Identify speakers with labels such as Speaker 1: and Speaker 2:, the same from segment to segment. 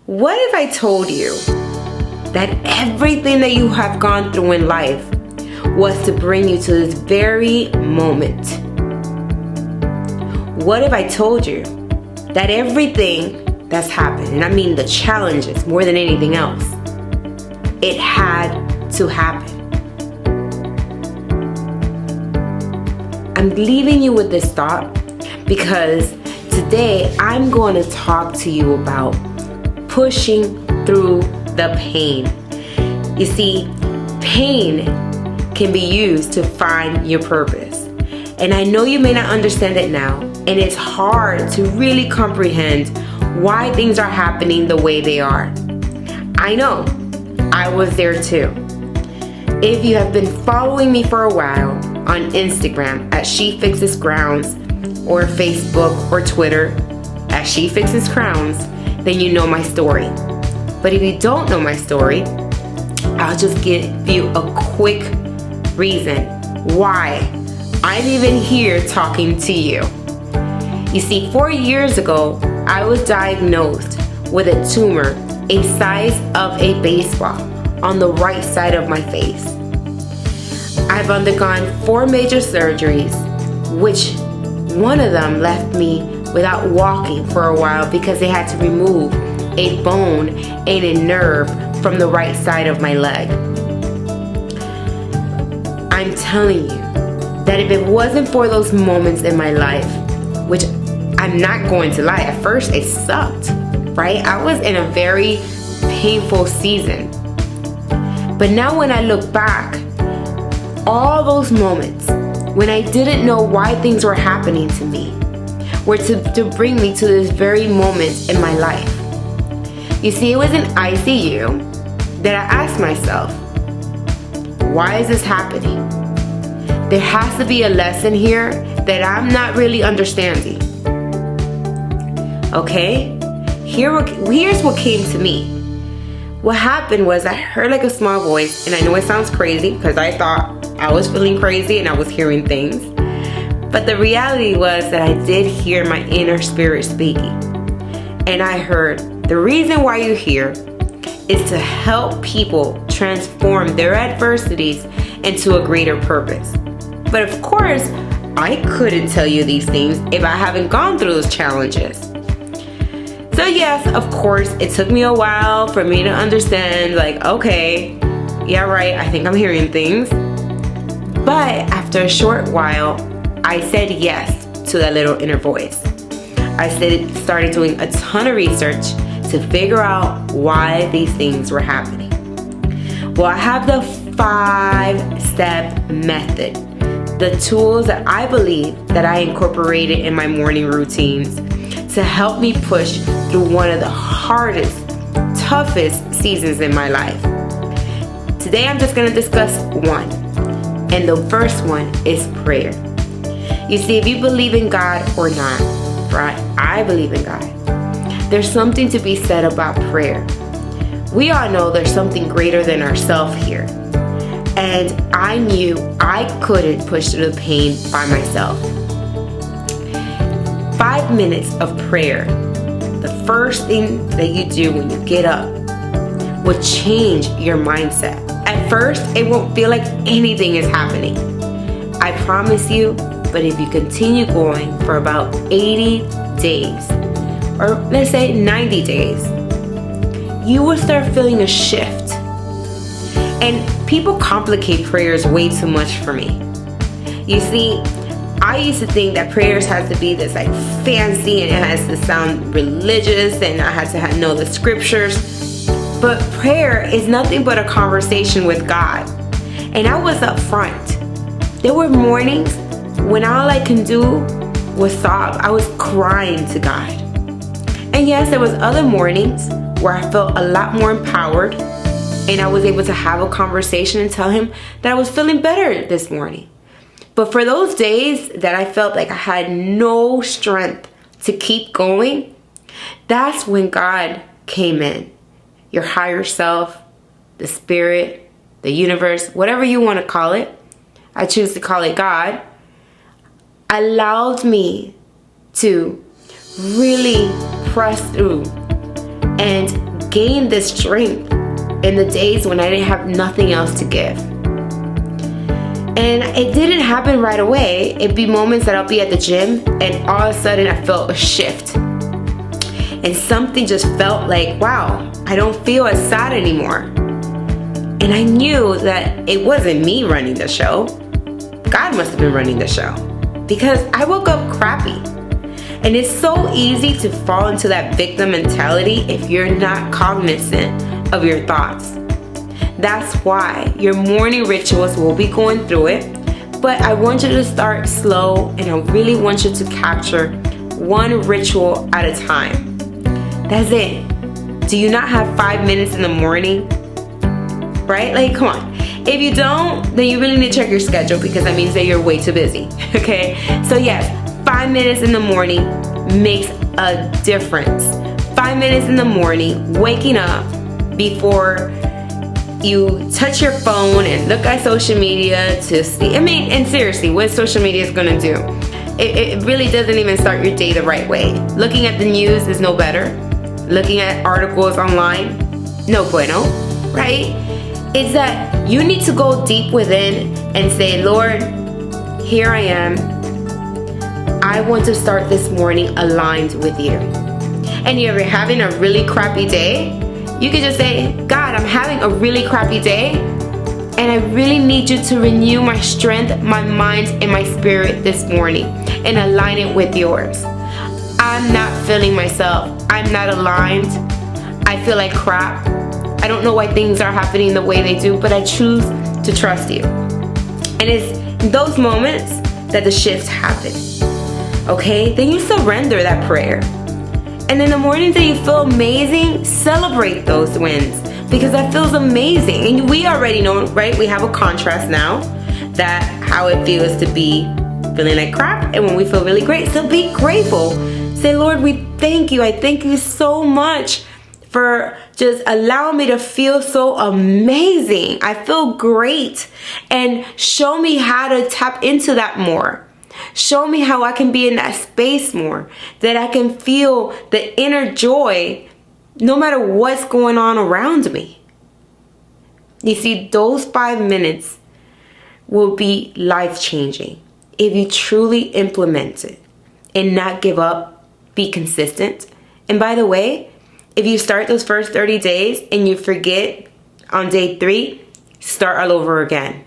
Speaker 1: What if I told you that everything that you have gone through in life was to bring you to this very moment? What if I told you that everything that's happened, and I mean the challenges more than anything else, it had to happen? I'm leaving you with this thought because today I'm going to talk to you about pushing through the pain. You see, pain can be used to find your purpose. And I know you may not understand it now, and it's hard to really comprehend why things are happening the way they are. I know, I was there too. If you have been following me for a while on Instagram at She Fixes Crowns, or Facebook or Twitter at She Fixes Crowns, then you know my story. But if you don't know my story, I'll just give you a quick reason why I'm even here talking to you. You see, 4 years ago, I was diagnosed with a tumor a size of a baseball on the right side of my face. I've undergone 4 major surgeries, which one of them left me without walking for a while because they had to remove a bone and a nerve from the right side of my leg. I'm telling you that if it wasn't for those moments in my life, which I'm not going to lie, at first it sucked, right? I was in a very painful season. But now when I look back, all those moments when I didn't know why things were happening to me were to bring me to this very moment in my life. You see, it was in ICU that I asked myself, why is this happening? There has to be a lesson here that I'm not really understanding. Okay? Here's what came to me. What happened was I heard like a small voice, and I know it sounds crazy because I thought I was feeling crazy and I was hearing things. But the reality was that I did hear my inner spirit speaking. And I heard, the reason why you're here is to help people transform their adversities into a greater purpose. But of course, I couldn't tell you these things if I haven't gone through those challenges. So yes, of course, it took me a while for me to understand, like, okay, yeah, right, I think I'm hearing things. But after a short while, I said yes to that little inner voice. I started doing a ton of research to figure out why these things were happening. Well, I have the 5-step method, the tools that I believe that I incorporated in my morning routines to help me push through one of the hardest, toughest seasons in my life. Today, I'm just going to discuss one. And the first one is prayer. You see, if you believe in God or not, right? I believe in God. There's something to be said about prayer. We all know there's something greater than ourselves here. And I knew I couldn't push through the pain by myself. 5 minutes of prayer, the first thing that you do when you get up, will change your mindset. At first, it won't feel like anything is happening. I promise you, but if you continue going for about 80 days, or let's say 90 days, you will start feeling a shift. And people complicate prayers way too much for me. You see, I used to think that prayers had to be this like fancy and it has to sound religious and I had to know the scriptures. But prayer is nothing but a conversation with God. And I was up front. There were mornings when all I can do was sob. I was crying to God. And yes, there was other mornings where I felt a lot more empowered and I was able to have a conversation and tell him that I was feeling better this morning. But for those days that I felt like I had no strength to keep going, that's when God came in. Your higher self, the spirit, the universe, whatever you want to call it. I choose to call it God. Allowed me to really press through and gained this strength in the days when I didn't have nothing else to give. And it didn't happen right away. It'd be moments that I'll be at the gym and all of a sudden I felt a shift. And something just felt like, wow, I don't feel as sad anymore. And I knew that it wasn't me running the show. God must have been running the show. Because I woke up crappy. And it's so easy to fall into that victim mentality if you're not cognizant of your thoughts. That's why your morning rituals will be going through it, but I want you to start slow and I really want you to capture one ritual at a time. That's it. Do you not have 5 minutes in the morning? Right? Like, come on. If you don't, then you really need to check your schedule because that means that you're way too busy. Okay? So yes, 5 minutes in the morning makes a difference. 5 minutes in the morning, waking up before you touch your phone and look at social media to see, and seriously, what social media is gonna do? It really doesn't even start your day the right way. Looking at the news is no better. Looking at articles online, no bueno, right? It's that you need to go deep within and say, Lord, here I am. I want to start this morning aligned with you. And if you're having a really crappy day, you can just say, God, I'm having a really crappy day, and I really need you to renew my strength, my mind, and my spirit this morning, and align it with yours. I'm not feeling myself. I'm not aligned. I feel like crap. I don't know why things are happening the way they do, but I choose to trust you. And it's in those moments that the shifts happen. Okay? Then you surrender that prayer. And in the mornings that you feel amazing, celebrate those wins because that feels amazing. And we already know, right? We have a contrast now that how it feels to be feeling like crap and when we feel really great. So be grateful. Say, Lord, we thank you. I thank you so much for just allowing me to feel so amazing. I feel great. And show me how to tap into that more. Show me how I can be in that space more, that I can feel the inner joy no matter what's going on around me. You see, those 5 minutes will be life-changing if you truly implement it and not give up, be consistent. And by the way, if you start those first 30 days and you forget on day 3, start all over again,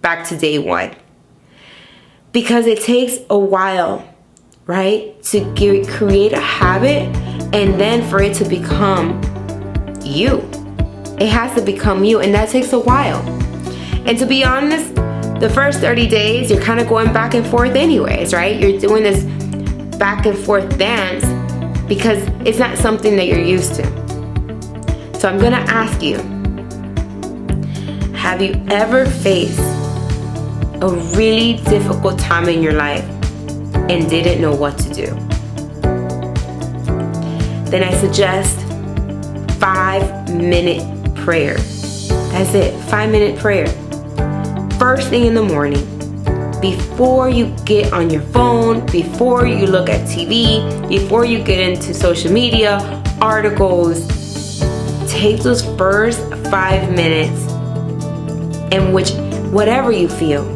Speaker 1: back to day 1. Because it takes a while, right, to create a habit and then for it to become you. It has to become you, and that takes a while. And to be honest, the first 30 days, you're kind of going back and forth anyways, right? You're doing this back and forth dance because it's not something that you're used to. So I'm gonna ask you, have you ever faced a really difficult time in your life and didn't know what to do? Then I suggest 5-minute prayer. That's it, 5-minute prayer. First thing in the morning, before you get on your phone, before you look at TV, before you get into social media, articles, take those first 5 minutes in which whatever you feel,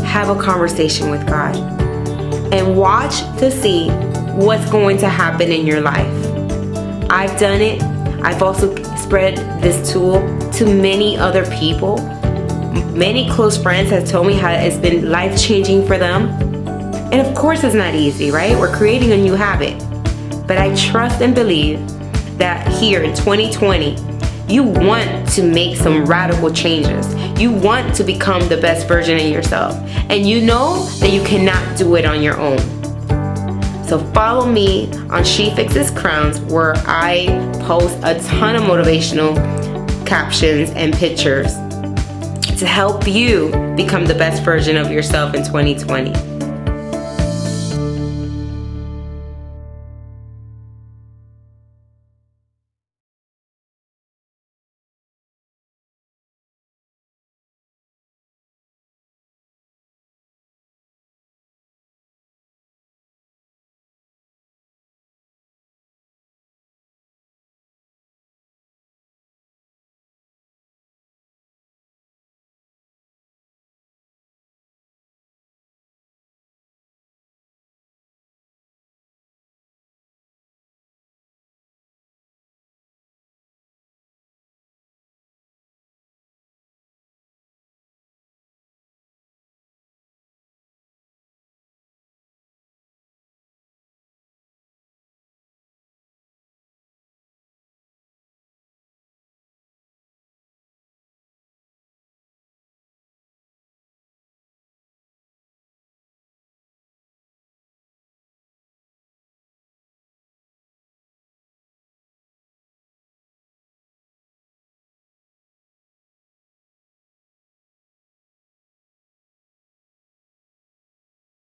Speaker 1: have a conversation with God and watch to see what's going to happen in your life. I've done it. I've also spread this tool to many other people. Many close friends have told me how it's been life-changing for them. And of course it's not easy, right? We're creating a new habit. But I trust and believe that here in 2020, you want to make some radical changes. You want to become the best version of yourself. And you know that you cannot do it on your own. So follow me on She Fixes Crowns, where I post a ton of motivational captions and pictures to help you become the best version of yourself in 2020.